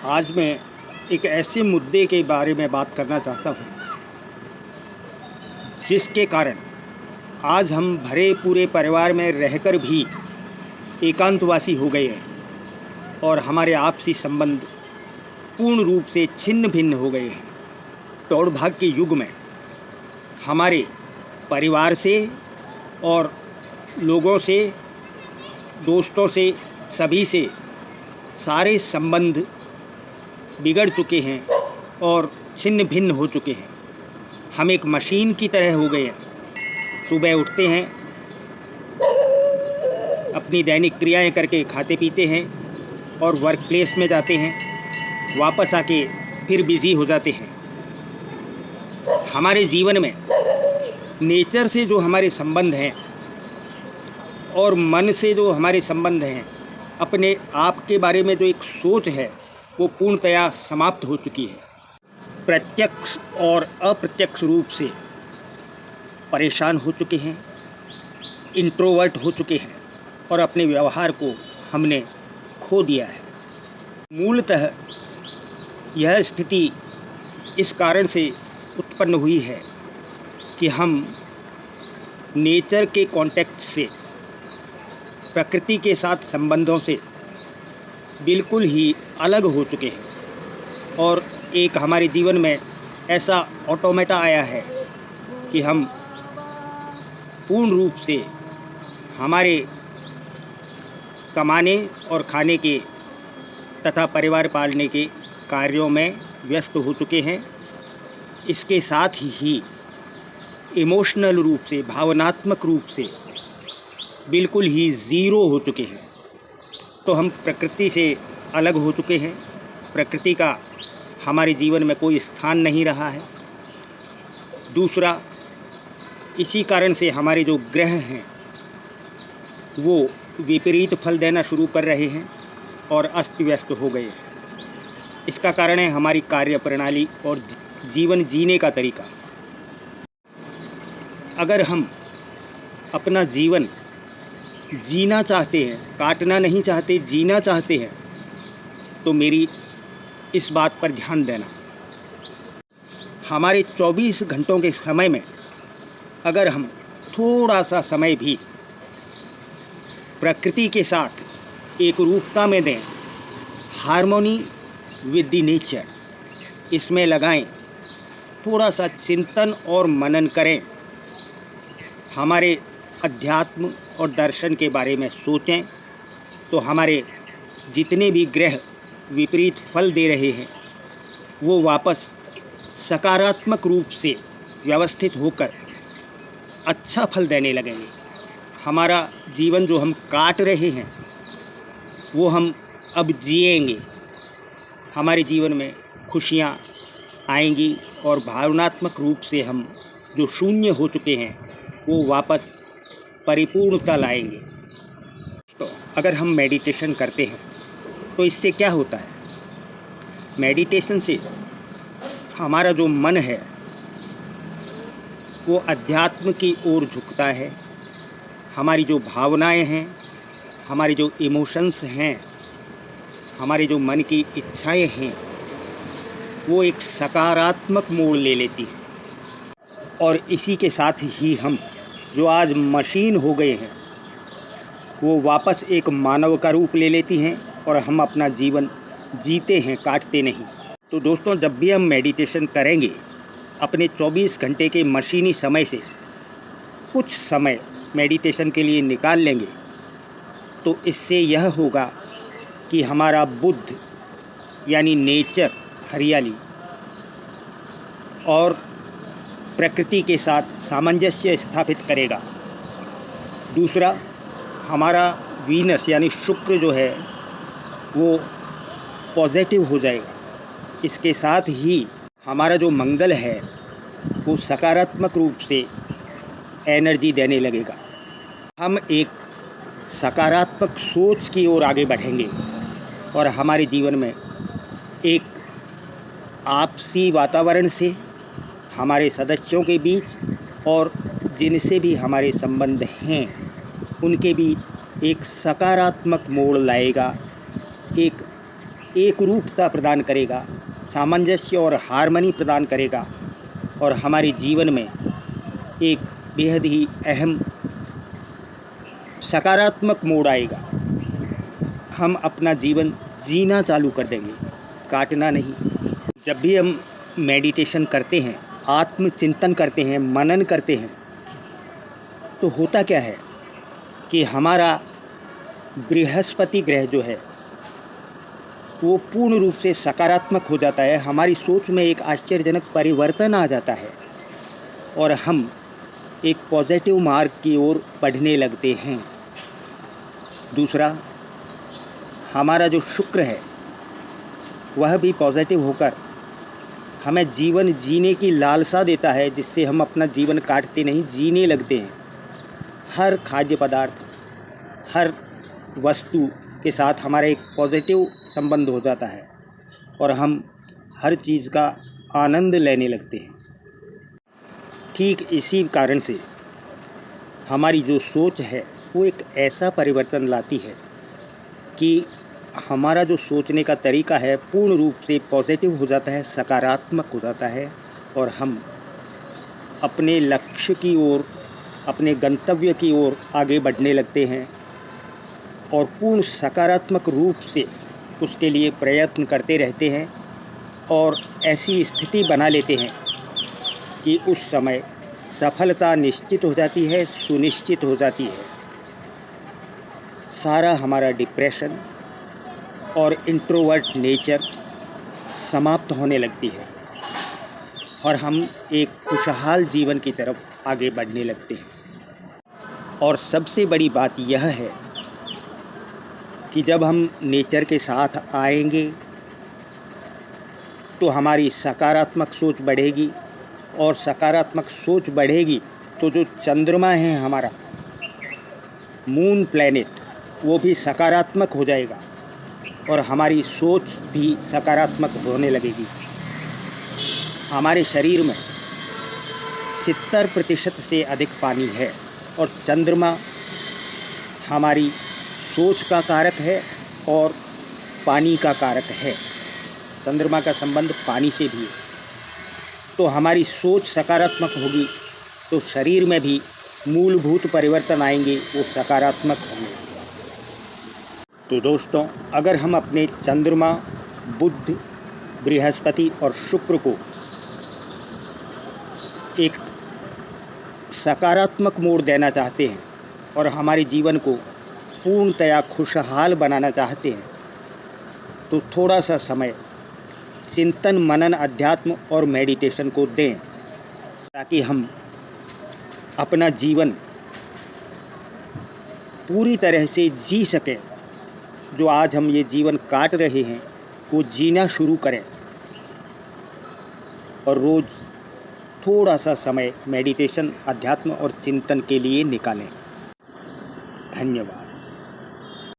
आज मैं एक ऐसे मुद्दे के बारे में बात करना चाहता हूँ जिसके कारण आज हम भरे पूरे परिवार में रहकर भी एकांतवासी हो गए हैं और हमारे आपसी संबंध पूर्ण रूप से छिन्न भिन्न हो गए हैं। दौड़ भाग के युग में हमारे परिवार से और लोगों से, दोस्तों से, सभी से सारे संबंध बिगड़ चुके हैं और छिन्न भिन्न हो चुके हैं। हम एक मशीन की तरह हो गए हैं। सुबह उठते हैं, अपनी दैनिक क्रियाएं करके खाते पीते हैं और वर्क प्लेस में जाते हैं, वापस आके फिर बिज़ी हो जाते हैं। हमारे जीवन में नेचर से जो हमारे संबंध हैं और मन से जो हमारे संबंध हैं, अपने आप के बारे में जो एक सोच है वो पूर्णतया समाप्त हो चुकी है। प्रत्यक्ष और अप्रत्यक्ष रूप से परेशान हो चुके हैं, इंट्रोवर्ट हो चुके हैं और अपने व्यवहार को हमने खो दिया है। मूलतः यह स्थिति इस कारण से उत्पन्न हुई है कि हम नेचर के कॉन्टेक्ट से, प्रकृति के साथ संबंधों से बिल्कुल ही अलग हो चुके हैं और एक हमारे जीवन में ऐसा ऑटोमेटा आया है कि हम पूर्ण रूप से हमारे कमाने और खाने के तथा परिवार पालने के कार्यों में व्यस्त हो चुके हैं। इसके साथ ही इमोशनल रूप से, भावनात्मक रूप से बिल्कुल ही ज़ीरो हो चुके हैं। तो हम प्रकृति से अलग हो चुके हैं। प्रकृति का हमारे जीवन में कोई स्थान नहीं रहा है। दूसरा, इसी कारण से हमारे जो ग्रह हैं वो विपरीत फल देना शुरू कर रहे हैं और अस्त व्यस्त हो गए हैं। इसका कारण है हमारी कार्य प्रणाली और जीवन जीने का तरीका। अगर हम अपना जीवन जीना चाहते हैं, काटना नहीं चाहते, जीना चाहते हैं, तो मेरी इस बात पर ध्यान देना। हमारे 24 घंटों के समय में अगर हम थोड़ा सा समय भी प्रकृति के साथ एक रूपता में दें, हार्मोनी विद द नेचर, इसमें लगाएं, थोड़ा सा चिंतन और मनन करें, हमारे अध्यात्म और दर्शन के बारे में सोचें, तो हमारे जितने भी ग्रह विपरीत फल दे रहे हैं वो वापस सकारात्मक रूप से व्यवस्थित होकर अच्छा फल देने लगेंगे। हमारा जीवन जो हम काट रहे हैं वो हम अब जिएंगे। हमारे जीवन में खुशियाँ आएंगी और भावनात्मक रूप से हम जो शून्य हो चुके हैं वो वापस परिपूर्णता लाएंगे। तो अगर हम मेडिटेशन करते हैं तो इससे क्या होता है? मेडिटेशन से हमारा जो मन है वो अध्यात्म की ओर झुकता है। हमारी जो भावनाएं हैं, हमारे जो इमोशंस हैं, हमारे जो मन की इच्छाएं हैं, वो एक सकारात्मक मोड़ ले लेती हैं। और इसी के साथ ही हम जो आज मशीन हो गए हैं वो वापस एक मानव का रूप ले लेती हैं और हम अपना जीवन जीते हैं, काटते नहीं। तो दोस्तों, जब भी हम मेडिटेशन करेंगे, अपने 24 घंटे के मशीनी समय से कुछ समय मेडिटेशन के लिए निकाल लेंगे, तो इससे यह होगा कि हमारा बुद्ध यानी नेचर, हरियाली और प्रकृति के साथ सामंजस्य स्थापित करेगा। दूसरा, हमारा वीनस यानी शुक्र जो है वो पॉजिटिव हो जाएगा। इसके साथ ही हमारा जो मंगल है वो सकारात्मक रूप से एनर्जी देने लगेगा। हम एक सकारात्मक सोच की ओर आगे बढ़ेंगे और हमारे जीवन में एक आपसी वातावरण से, हमारे सदस्यों के बीच और जिनसे भी हमारे संबंध हैं उनके बीच एक सकारात्मक मोड़ लाएगा, एक एक रूपता प्रदान करेगा, सामंजस्य और हार्मनी प्रदान करेगा और हमारे जीवन में एक बेहद ही अहम सकारात्मक मोड़ आएगा। हम अपना जीवन जीना चालू कर देंगे, काटना नहीं। जब भी हम मेडिटेशन करते हैं, आत्मचिंतन करते हैं, मनन करते हैं, तो होता क्या है कि हमारा बृहस्पति ग्रह जो है वो पूर्ण रूप से सकारात्मक हो जाता है। हमारी सोच में एक आश्चर्यजनक परिवर्तन आ जाता है और हम एक पॉजिटिव मार्ग की ओर बढ़ने लगते हैं। दूसरा, हमारा जो शुक्र है वह भी पॉजिटिव होकर हमें जीवन जीने की लालसा देता है, जिससे हम अपना जीवन काटते नहीं, जीने लगते हैं। हर खाद्य पदार्थ, हर वस्तु के साथ हमारा एक पॉजिटिव संबंध हो जाता है और हम हर चीज़ का आनंद लेने लगते हैं। ठीक इसी कारण से हमारी जो सोच है वो एक ऐसा परिवर्तन लाती है कि हमारा जो सोचने का तरीका है पूर्ण रूप से पॉजिटिव हो जाता है, सकारात्मक हो जाता है और हम अपने लक्ष्य की ओर, अपने गंतव्य की ओर आगे बढ़ने लगते हैं और पूर्ण सकारात्मक रूप से उसके लिए प्रयत्न करते रहते हैं और ऐसी स्थिति बना लेते हैं कि उस समय सफलता निश्चित हो जाती है, सुनिश्चित हो जाती है। सारा हमारा डिप्रेशन और इंट्रोवर्ट नेचर समाप्त होने लगती है और हम एक खुशहाल जीवन की तरफ आगे बढ़ने लगते हैं। और सबसे बड़ी बात यह है कि जब हम नेचर के साथ आएंगे तो हमारी सकारात्मक सोच बढ़ेगी और सकारात्मक सोच बढ़ेगी तो जो चंद्रमा है हमारा मून प्लैनेट, वो भी सकारात्मक हो जाएगा और हमारी सोच भी सकारात्मक होने लगेगी। हमारे शरीर में 70% से अधिक पानी है और चंद्रमा हमारी सोच का कारक है और पानी का कारक है। चंद्रमा का संबंध पानी से भी है। तो हमारी सोच सकारात्मक होगी तो शरीर में भी मूलभूत परिवर्तन आएंगे, वो सकारात्मक होंगे। तो दोस्तों, अगर हम अपने चंद्रमा, बुध, बृहस्पति और शुक्र को एक सकारात्मक मोड़ देना चाहते हैं और हमारे जीवन को पूर्णतया खुशहाल बनाना चाहते हैं तो थोड़ा सा समय चिंतन, मनन, अध्यात्म और मेडिटेशन को दें ताकि हम अपना जीवन पूरी तरह से जी सकें। जो आज हम ये जीवन काट रहे हैं वो जीना शुरू करें और रोज़ थोड़ा सा समय मेडिटेशन, अध्यात्म और चिंतन के लिए निकालें। धन्यवाद।